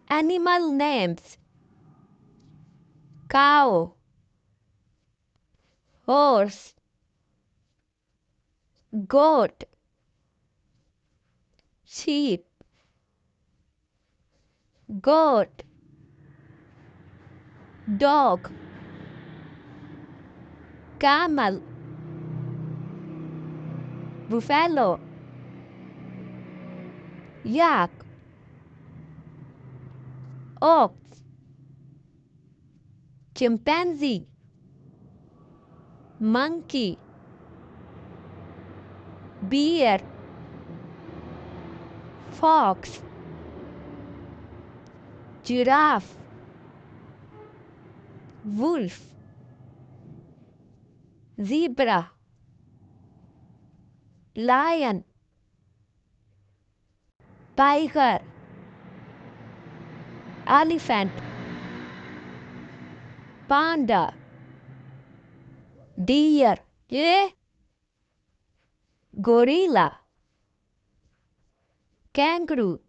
Animal names: cow, horse, goat, sheep, goat, dog, camel, buffalo, yak, ox, chimpanzee, monkey, bear, fox, giraffe, wolf, zebra, lion, tiger, elephant, panda, deer, gorilla, kangaroo,